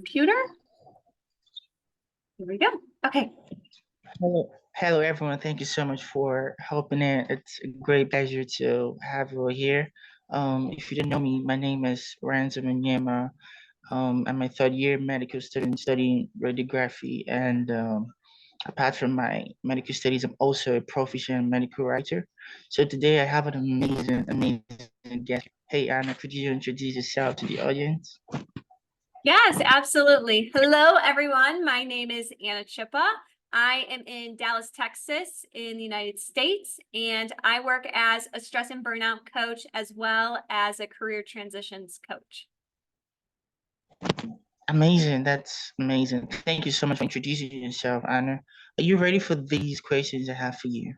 Computer. Here we go. Okay. Hello, everyone. Thank you so much for helping in. It's a great pleasure to have you here. If you didn't know me, my name is Ransom Nyema. I'm my third year medical student studying radiography, and apart from my medical studies, I'm also a proficient medical writer. So today I have an amazing guest. Hey, Anna, could you introduce yourself to the audience? Yes, absolutely. Hello, everyone. My name is Anna Zschuppe. I am in Dallas, Texas, in the United States, and I work as a stress and burnout coach as well as a career transitions coach. Amazing. That's amazing. Thank you so much for introducing yourself, Anna. Are you ready for these questions I have for you?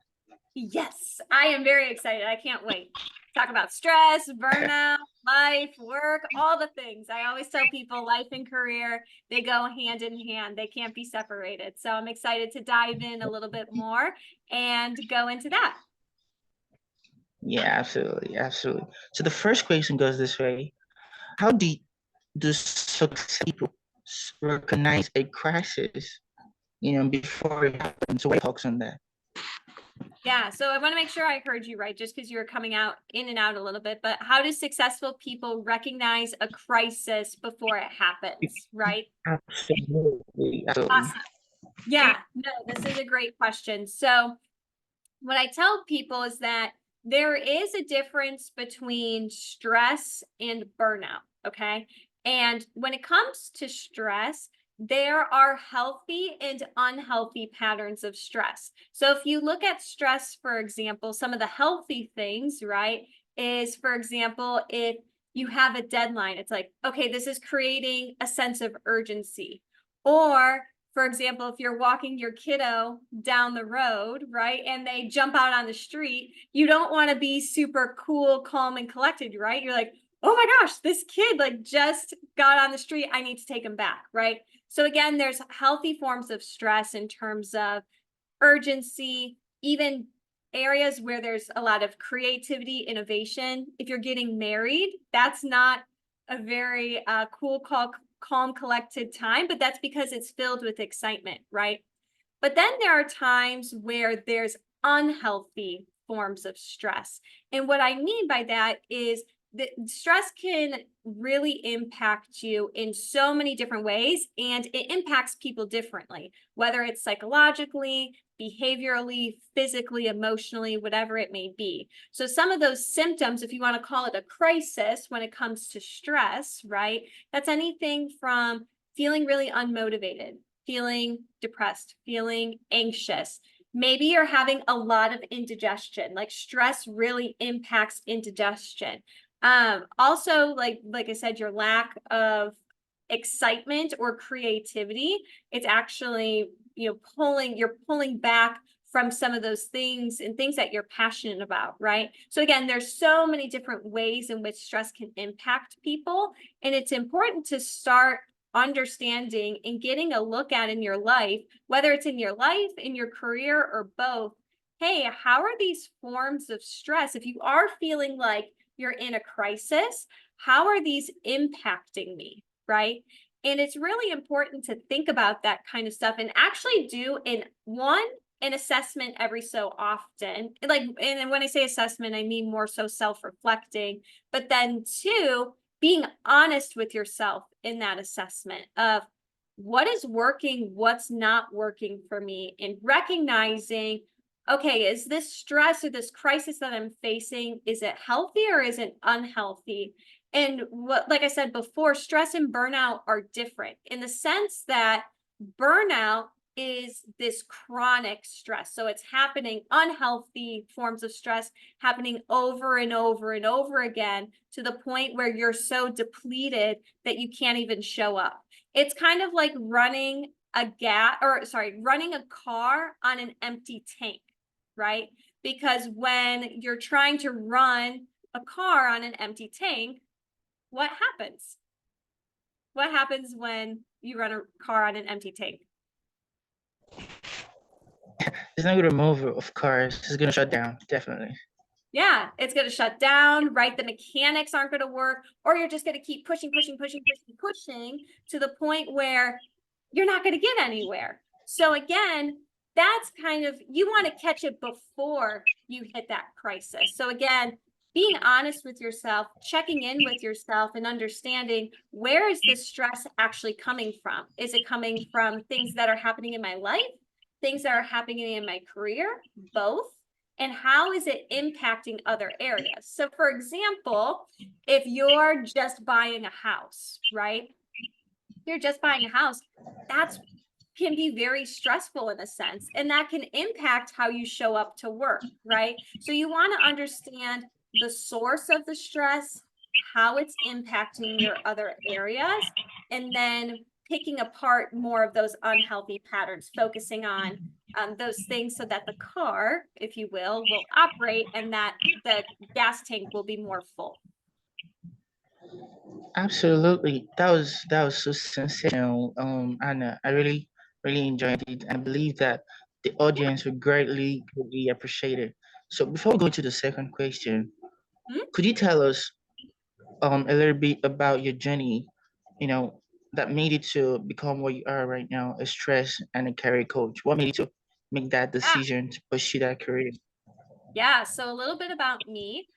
Yes, I am very excited. I can't wait. Talk about stress, burnout, life, work, all the things. I always tell people life and career, they go hand in hand. They can't be separated. So I'm excited to dive in a little bit more and go into that. Yeah, absolutely. Absolutely. So the first question goes this way. How do successful people recognize a crisis, before it happens? So what talks on that? Yeah, so I want to make sure I heard you right, just because you were coming out in and out a little bit. But how do successful people recognize a crisis before it happens, right? Absolutely. Absolutely. Awesome. Yeah, no, this is a great question. So what I tell people is that there is a difference between stress and burnout, okay? And when it comes to stress, there are healthy and unhealthy patterns of stress. So if you look at stress, for example, some of the healthy things, right, is, for example, if you have a deadline, it's like, okay, this is creating a sense of urgency. Or for example, if you're walking your kiddo down the road, right, and they jump out on the street, you don't want to be super cool, calm, and collected, right? You're like, oh my gosh, this kid like just got on the street. I need to take him back, right? So again, there's healthy forms of stress in terms of urgency, even areas where there's a lot of creativity, innovation. If you're getting married, that's not a very cool, calm, collected time, but that's because it's filled with excitement, right? But then there are times where there's unhealthy forms of stress. And what I mean by that is that stress can really impact you in so many different ways, and it impacts people differently, whether it's psychologically, behaviorally, physically, emotionally, whatever it may be. So some of those symptoms, if you want to call it a crisis when it comes to stress, right? That's anything from feeling really unmotivated, feeling depressed, feeling anxious. Maybe you're having a lot of indigestion. Like stress really impacts indigestion. Also, like I said, your lack of excitement or creativity, it's actually, you're pulling back from some of those things and things that you're passionate about, right? So again, there's so many different ways in which stress can impact people, and it's important to start understanding and getting a look at in your life, whether it's in your life, in your career, or both. Hey, how are these forms of stress? If you are feeling like you're in a crisis, how are these impacting me, right? And it's really important to think about that kind of stuff and actually do an assessment every so often. Like, and when I say assessment, I mean more so self-reflecting, but then two, being honest with yourself in that assessment of what is working, what's not working for me, and recognizing, okay, is this stress or this crisis that I'm facing, is it healthy or is it unhealthy? And what, like I said before, stress and burnout are different in the sense that burnout is this chronic stress. So it's happening, unhealthy forms of stress happening over and over and over again to the point where you're so depleted that you can't even show up. It's kind of like running running a car on an empty tank, right? Because when you're trying to run a car on an empty tank, what happens? What happens when you run a car on an empty tank? It's not going to move, of course. It's going to shut down, definitely. Yeah, it's going to shut down, right? The mechanics aren't going to work, or you're just going to keep pushing, pushing, pushing, pushing, pushing to the point where you're not going to get anywhere. So again, that's kind of, you want to catch it before you hit that crisis. So again, being honest with yourself, checking in with yourself and understanding, where is this stress actually coming from? Is it coming from things that are happening in my life, things that are happening in my career, both? And how is it impacting other areas? So for example, if you're just buying a house, right? You're just buying a house, that's can be very stressful in a sense, and that can impact how you show up to work, right? So you want to understand the source of the stress, how it's impacting your other areas, and then picking apart more of those unhealthy patterns, focusing on those things so that the car, if you will operate and that the gas tank will be more full. Absolutely. That was so sensational, Anna. I really enjoyed it, and I believe that the audience would greatly appreciate it. So before we go to the second question, Hmm? could you tell us a little bit about your journey, you know, that made you to become what you are right now, a stress and a career coach? What made you to make that Yeah. decision to pursue that career? Yeah, so a little bit about me.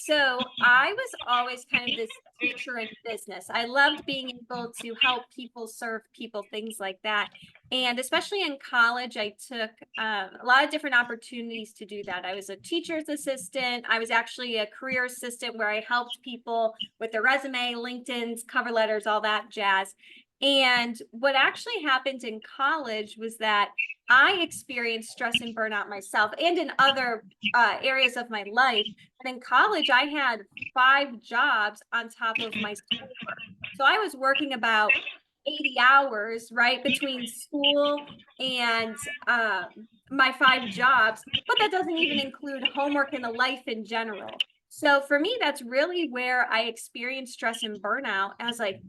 So I was always kind of this teacher in business. I loved being able to help people, serve people, things like that. And especially in college, I took a lot of different opportunities to do that. I was a teacher's assistant. I was actually a career assistant where I helped people with their resume, LinkedIn's, cover letters, all that jazz. And what actually happened in college was that I experienced stress and burnout myself and in other areas of my life. And in college, I had 5 jobs on top of my schoolwork. So I was working about 80 hours, right, between school and my 5 jobs, but that doesn't even include homework and the life in general. So for me, that's really where I experienced stress and burnout. I was like,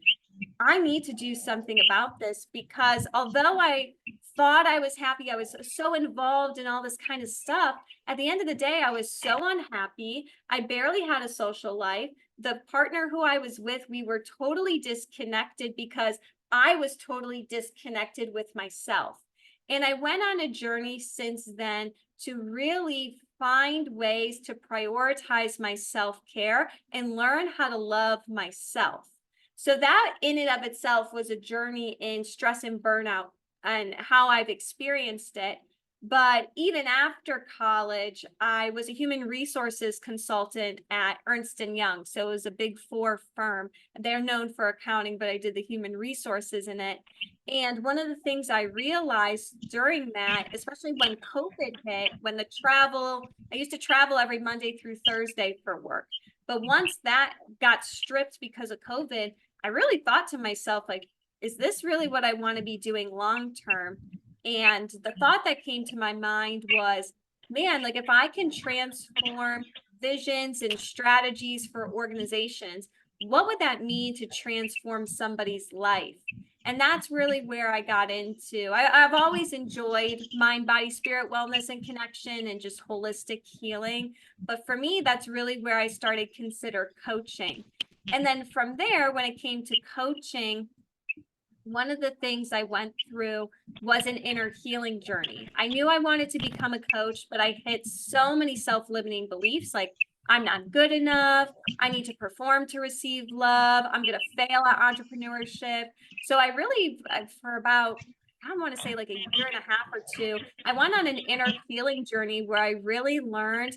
I need to do something about this because although I thought I was happy, I was so involved in all this kind of stuff. At the end of the day, I was so unhappy. I barely had a social life. The partner who I was with, we were totally disconnected because I was totally disconnected with myself. And I went on a journey since then to really find ways to prioritize my self care and learn how to love myself. So that in and of itself was a journey in stress and burnout and how I've experienced it. But even after college, I was a human resources consultant at Ernst and Young. So it was a big four firm. They're known for accounting, but I did the human resources in it. And one of the things I realized during that, especially when COVID hit, when the travel, I used to travel every Monday through Thursday for work. But once that got stripped because of COVID, I really thought to myself, like, is this really what I want to be doing long term? And the thought that came to my mind was, man, like if I can transform visions and strategies for organizations, what would that mean to transform somebody's life? And that's really where I got into. I've always enjoyed mind, body, spirit, wellness, and connection and just holistic healing. But for me, that's really where I started consider coaching. And then from there, when it came to coaching, one of the things I went through was an inner healing journey. I knew I wanted to become a coach, but I hit so many self-limiting beliefs like I'm not good enough, I need to perform to receive love, I'm going to fail at entrepreneurship. So I really for about I want to say like a year and a half or two, I went on an inner healing journey where I really learned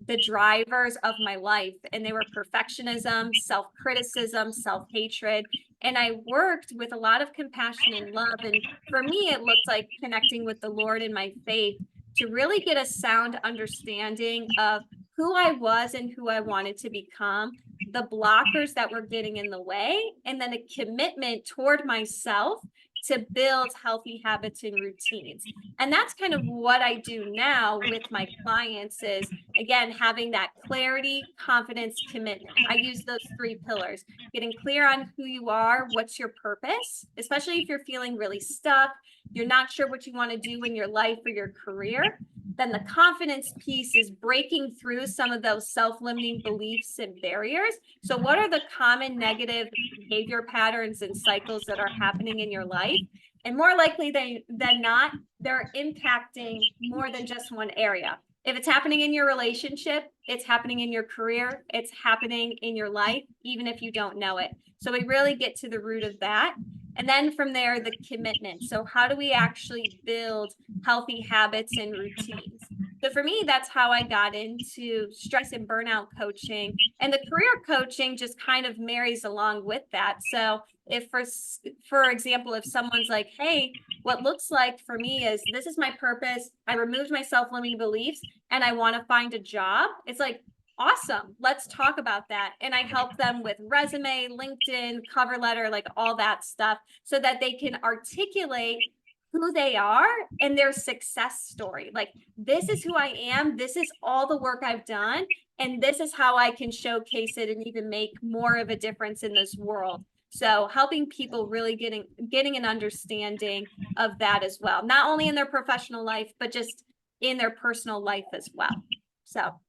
the drivers of my life, and they were perfectionism, self-criticism, self-hatred, and I worked with a lot of compassion and love. And for me, it looked like connecting with the Lord in my faith to really get a sound understanding of who I was and who I wanted to become, the blockers that were getting in the way, and then a commitment toward myself to build healthy habits and routines. And that's kind of what I do now with my clients is, again, having that clarity, confidence, commitment. I use those three pillars, getting clear on who you are, what's your purpose, especially if you're feeling really stuck, you're not sure what you want to do in your life or your career. Then the confidence piece is breaking through some of those self-limiting beliefs and barriers. So what are the common negative behavior patterns and cycles that are happening in your life? And more likely than not, they're impacting more than just one area. If it's happening in your relationship, it's happening in your career, it's happening in your life, even if you don't know it. So we really get to the root of that. And then from there, the commitment. So how do we actually build healthy habits and routines? So for me, that's how I got into stress and burnout coaching. And the career coaching just kind of marries along with that. So if for example, if someone's like, hey, what looks like for me is this is my purpose, I removed my self-limiting beliefs and I want to find a job, it's like, awesome, let's talk about that. And I help them with resume, LinkedIn, cover letter, like all that stuff, so that they can articulate who they are and their success story. Like, this is who I am, this is all the work I've done, and this is how I can showcase it and even make more of a difference in this world. So helping people really getting an understanding of that as well, not only in their professional life, but just in their personal life as well. So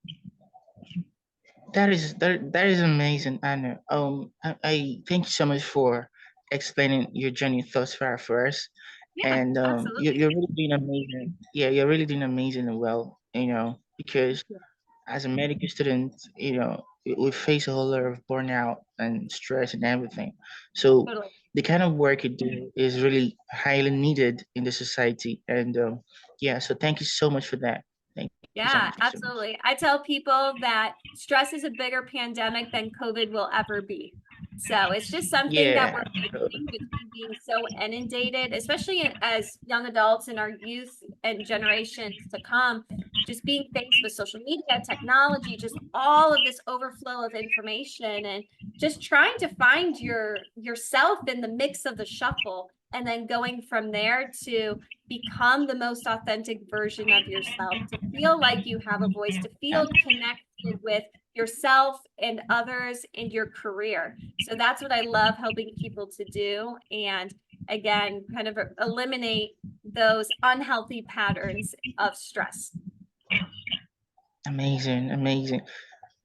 That is amazing, Anna. I thank you so much for explaining your journey thus far for us. yeah, And absolutely. you're really doing amazing. Yeah, you're really doing amazing and well, because Yeah, as a medical student, we face a whole lot of burnout and stress and everything. So totally. the kind of work you do is really highly needed in the society. And yeah, so thank you so much for that. Thank you so Yeah, much. So much. absolutely. I tell people that stress is a bigger pandemic than COVID will ever be. So it's just something that we're Yeah. facing between being so inundated, especially as young adults in our youth and generations to come, just being faced with social media, technology, just all of this overflow of information, and just trying to find yourself in the mix of the shuffle, and then going from there to become the most authentic version of yourself, to feel like you have a voice, to Yeah. feel connected with yourself and others in your career. So that's what I love helping people to do. And again, kind of eliminate those unhealthy patterns of stress. Amazing, amazing.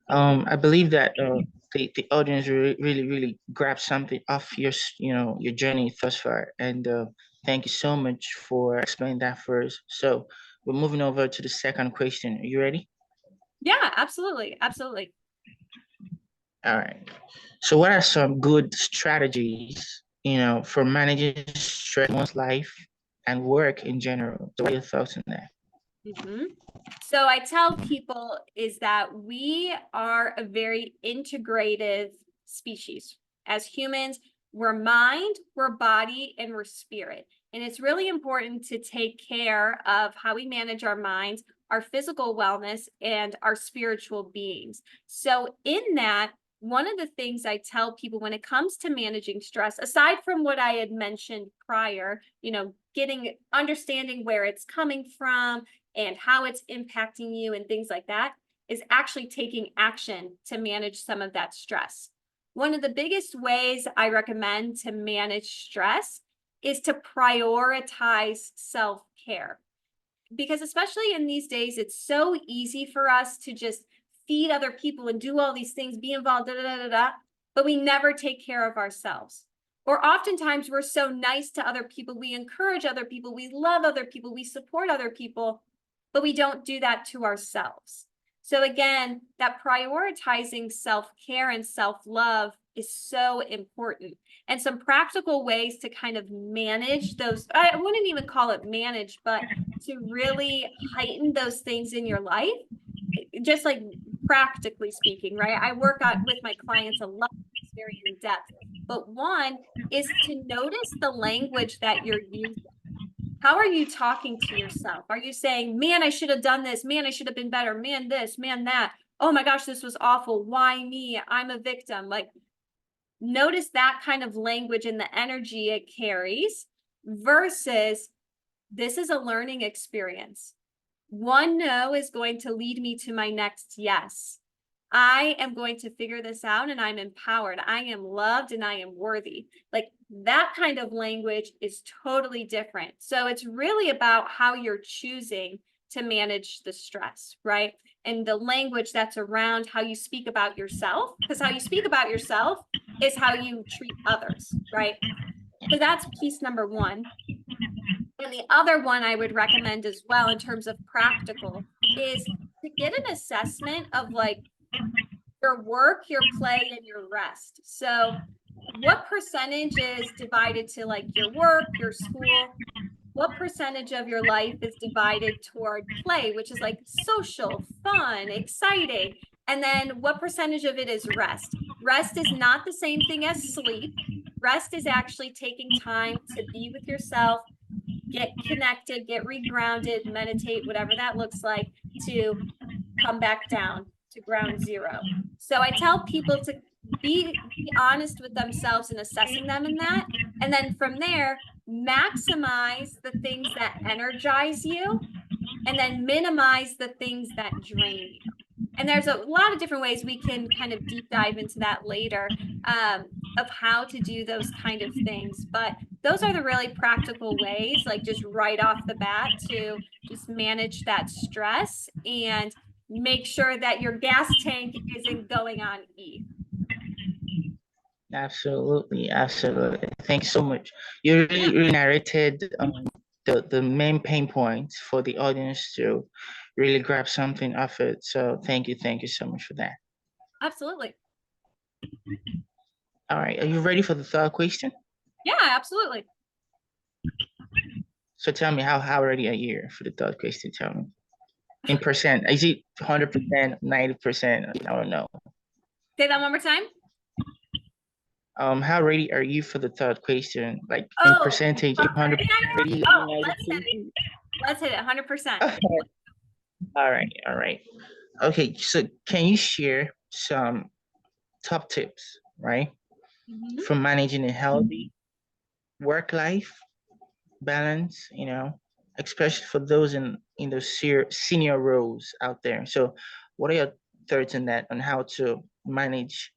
I believe that the audience really grab something off your journey thus far, and thank you so much for explaining that first. So we're moving over to the second question. Are you ready? Yeah, absolutely. Absolutely. All right. So what are some good strategies, for managing stress in one's life and work in general? So what are your thoughts on that? Mm-hmm. So I tell people is that we are a very integrative species. As humans, we're mind, we're body, and we're spirit. And it's really important to take care of how we manage our minds, our physical wellness, and our spiritual beings. So in that, one of the things I tell people when it comes to managing stress, aside from what I had mentioned prior, understanding where it's coming from, and how it's impacting you and things like that, is actually taking action to manage some of that stress. One of the biggest ways I recommend to manage stress is to prioritize self-care. Because especially in these days, it's so easy for us to just feed other people and do all these things, be involved, but we never take care of ourselves. Or oftentimes we're so nice to other people, we encourage other people, we love other people, we support other people, but we don't do that to ourselves. So again, that prioritizing self-care and self-love is so important. And some practical ways to kind of manage those, I wouldn't even call it manage, but to really heighten those things in your life, just like practically speaking, right? I work out with my clients a lot, it's very in depth. But one is to notice the language that you're using. How are you talking to yourself? Are you saying, man, I should have done this, man, I should have been better, man, this, man, that, oh my gosh, this was awful, why me, I'm a victim? Like, notice that kind of language and the energy it carries. versus this is a learning experience. One no is going to lead me to my next yes. I am going to figure this out and I'm empowered. I am loved and I am worthy. Like that kind of language is totally different. So it's really about how you're choosing to manage the stress, right? And the language that's around how you speak about yourself, because how you speak about yourself is how you treat others, right? So that's piece number one. And the other one I would recommend as well in terms of practical is to get an assessment of like your work, your play, and your rest. So what percentage is divided to like your work, your school? What percentage of your life is divided toward play, which is like social, fun, exciting? And then what percentage of it is rest? Rest is not the same thing as sleep. Rest is actually taking time to be with yourself, get connected, get regrounded, meditate, whatever that looks like, to come back down to ground zero. So I tell people to be honest with themselves and assessing them in that. And then from there, maximize the things that energize you and then minimize the things that drain you. And there's a lot of different ways we can kind of deep dive into that later, of how to do those kind of things. But those are the really practical ways, like just right off the bat, to just manage that stress and make sure that your gas tank isn't going on E. Absolutely, absolutely. Thanks so much. You really narrated the main pain points for the audience to really grab something off it. So thank you so much for that. Absolutely. All right, are you ready for the third question? Yeah, absolutely. So tell me, how ready are you for the third question? Tell me. In percent, is it 100%, 90%? I don't know. Say that one more time. How ready are you for the third question? Like in Oh, percentage, 100% ready? oh, let's hit it. Let's hit it 100%. All right, all right. Okay, so can you share some top tips, right, for managing a healthy work-life balance, especially for those in those senior roles out there. So what are your thoughts on that, on how to manage,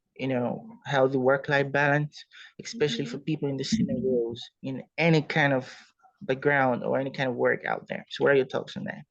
healthy work-life balance, especially for people in the senior roles in any kind of background or any kind of work out there? So what are your thoughts on that?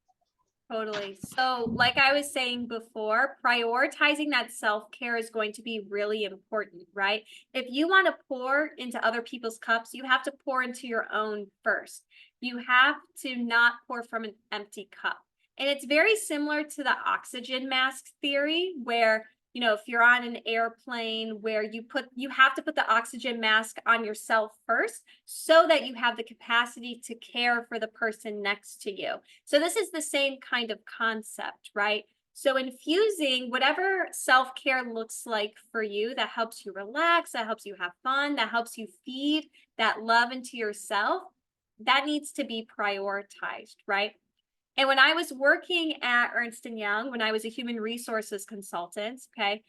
Totally. So, like I was saying before, prioritizing that self-care is going to be really important, right? If you want to pour into other people's cups, you have to pour into your own first. You have to not pour from an empty cup. And it's very similar to the oxygen mask theory, where if you're on an airplane where you have to put the oxygen mask on yourself first so that you have the capacity to care for the person next to you. So this is the same kind of concept, right? So infusing whatever self-care looks like for you that helps you relax, that helps you have fun, that helps you feed that love into yourself, that needs to be prioritized, right? And when I was working at Ernst & Young, when I was a human resources consultant, okay,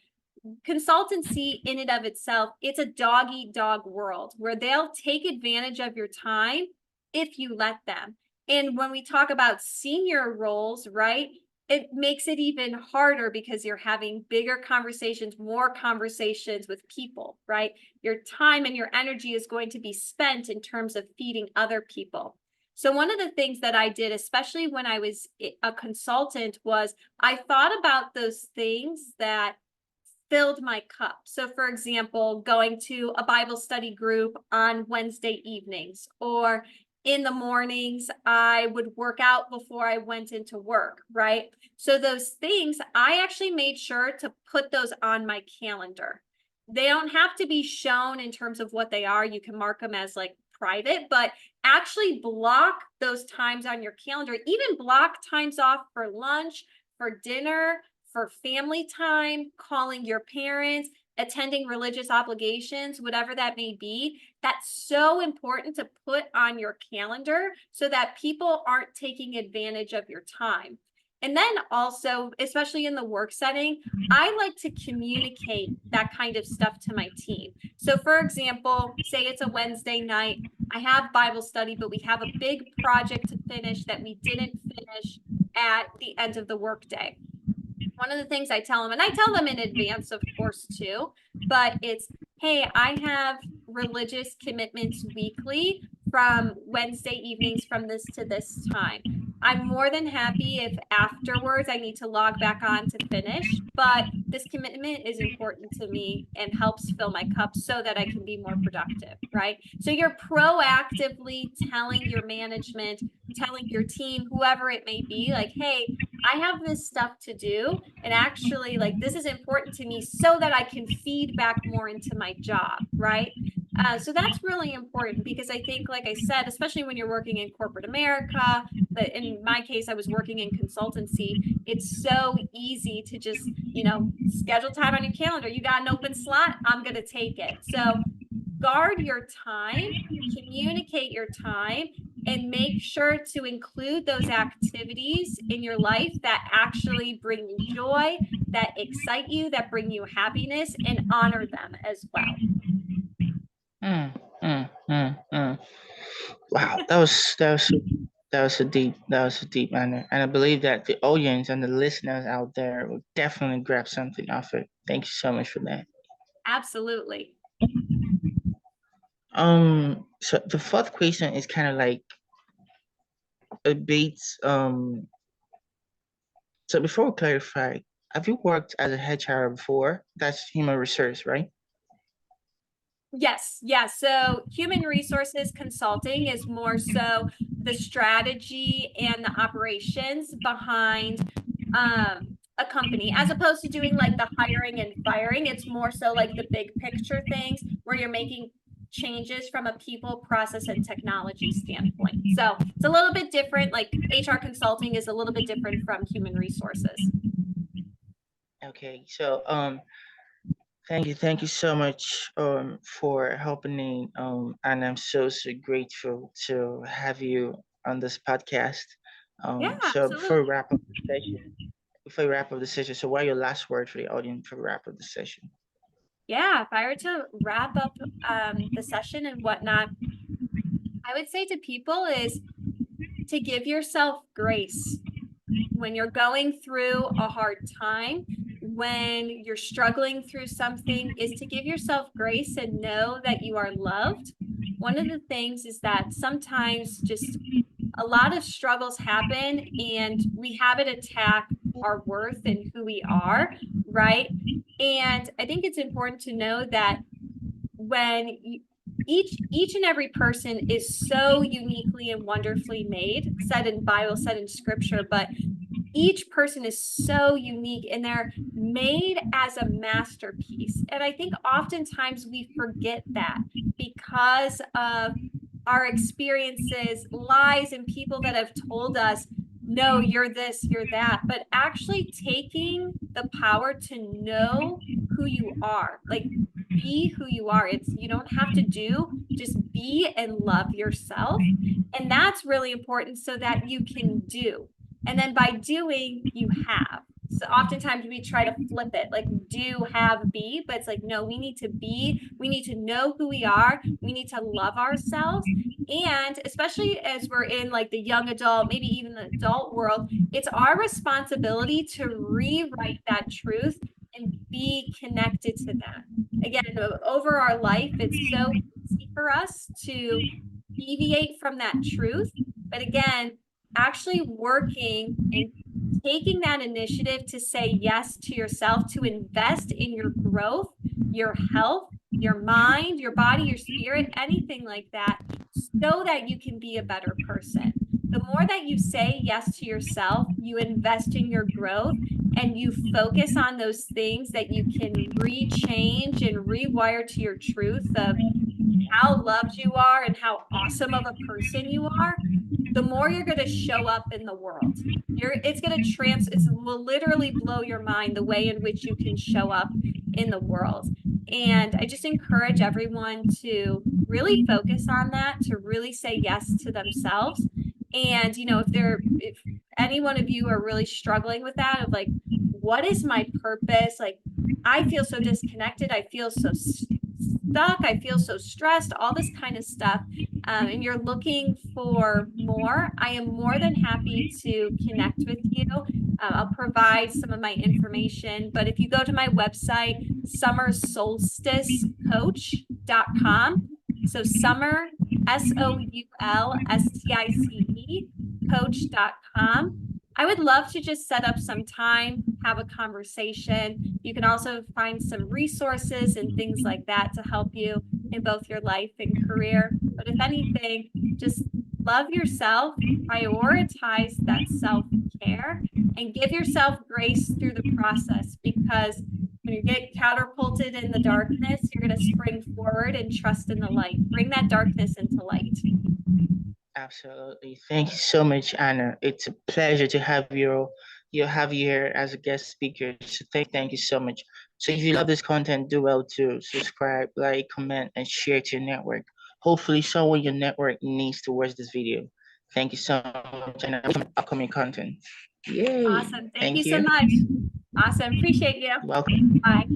consultancy in and of itself, it's a dog eat dog world where they'll take advantage of your time if you let them. And when we talk about senior roles, right, it makes it even harder because you're having bigger conversations, more conversations with people, right? Your time and your energy is going to be spent in terms of feeding other people. So one of the things that I did, especially when I was a consultant, was I thought about those things that filled my cup. So for example, going to a Bible study group on Wednesday evenings, or in the mornings, I would work out before I went into work, right? So those things, I actually made sure to put those on my calendar. They don't have to be shown in terms of what they are. You can mark them as like private, but actually block those times on your calendar. Even block times off for lunch, for dinner, for family time, calling your parents, attending religious obligations, whatever that may be. That's so important to put on your calendar so that people aren't taking advantage of your time. And then also, especially in the work setting, I like to communicate that kind of stuff to my team. So for example, say it's a Wednesday night, I have Bible study, but we have a big project to finish that we didn't finish at the end of the workday. One of the things I tell them, and I tell them in advance, of course, too, but it's, hey, I have religious commitments weekly from Wednesday evenings from this to this time. I'm more than happy if afterwards I need to log back on to finish, but this commitment is important to me and helps fill my cup so that I can be more productive, right? So you're proactively telling your management, telling your team, whoever it may be, like, hey, I have this stuff to do, and actually, like, this is important to me so that I can feed back more into my job, right? So that's really important because I think, like I said, especially when you're working in corporate America, but in my case, I was working in consultancy, it's so easy to just, schedule time on your calendar. You got an open slot, I'm going to take it. So guard your time, communicate your time, and make sure to include those activities in your life that actually bring you joy, that excite you, that bring you happiness, and honor them as well. Mm, mm. Wow, that was a deep manner, and I believe that the audience and the listeners out there will definitely grab something off it. Thank you so much for that. Absolutely. So the fourth question is kind of like a bit. So before we clarify, have you worked as a HR before? That's human resource, right? Yes, yes. So human resources consulting is more so the strategy and the operations behind a company, as opposed to doing like the hiring and firing. It's more so like the big picture things where you're making changes from a people, process, and technology standpoint. So it's a little bit different. Like HR consulting is a little bit different from human resources. Okay, so thank you so much for helping me and I'm so grateful to have you on this podcast. Yeah, So before we absolutely. wrap up the session, so what are your last words for the audience before we wrap up the session? Yeah, if I were to wrap up the session and whatnot, I would say to people is to give yourself grace when you're going through a hard time, when you're struggling through something, is to give yourself grace and know that you are loved. One of the things is that sometimes just a lot of struggles happen and we have it attack our worth and who we are, right? And I think it's important to know that when each and every person is so uniquely and wonderfully made, said in Bible, said in scripture, but each person is so unique and they're made as a masterpiece. And I think oftentimes we forget that because of our experiences, lies, and people that have told us, no, you're this, you're that, but actually taking the power to know who you are, like be who you are. It's, you don't have to do, just be and love yourself. And that's really important so that you can do. And then by doing, you have. So oftentimes we try to flip it, like do, have, be, but it's like, no, we need to be, we need to know who we are, we need to love ourselves. And especially as we're in like the young adult, maybe even the adult world, it's our responsibility to rewrite that truth and be connected to that. Again, over our life, it's so easy for us to deviate from that truth. But again, actually working and taking that initiative to say yes to yourself, to invest in your growth, your health, your mind, your body, your spirit, anything like that, so that you can be a better person. The more that you say yes to yourself, you invest in your growth, and you focus on those things that you can rechange and rewire to your truth of how loved you are and how awesome of a person you are, the more you're going to show up in the world. It will literally blow your mind the way in which you can show up in the world. And I just encourage everyone to really focus on that, to really say yes to themselves. And, if any one of you are really struggling with that, of like, what is my purpose? Like, I feel so disconnected. I feel so stuck. I feel so stressed, all this kind of stuff. And you're looking for more, I am more than happy to connect with you. I'll provide some of my information, but if you go to my website, summersoulsticecoach.com. So Summer, SOULSTICE, coach.com. I would love to just set up some time, have a conversation. You can also find some resources and things like that to help you in both your life and career. But if anything, just love yourself, prioritize that self-care, and give yourself grace through the process, because when you get catapulted in the darkness, you're going to spring forward and trust in the light. Bring that darkness into light. Absolutely. Thank you so much, Anna. It's a pleasure to have you here as a guest speaker. So thank you so much. So if you love this content, do well to subscribe, like, comment, and share to your network. Hopefully someone in your network needs to watch this video. Thank you so much, and upcoming content. Yay. Awesome. Thank you so you. much. Awesome. Appreciate you. Welcome. Bye.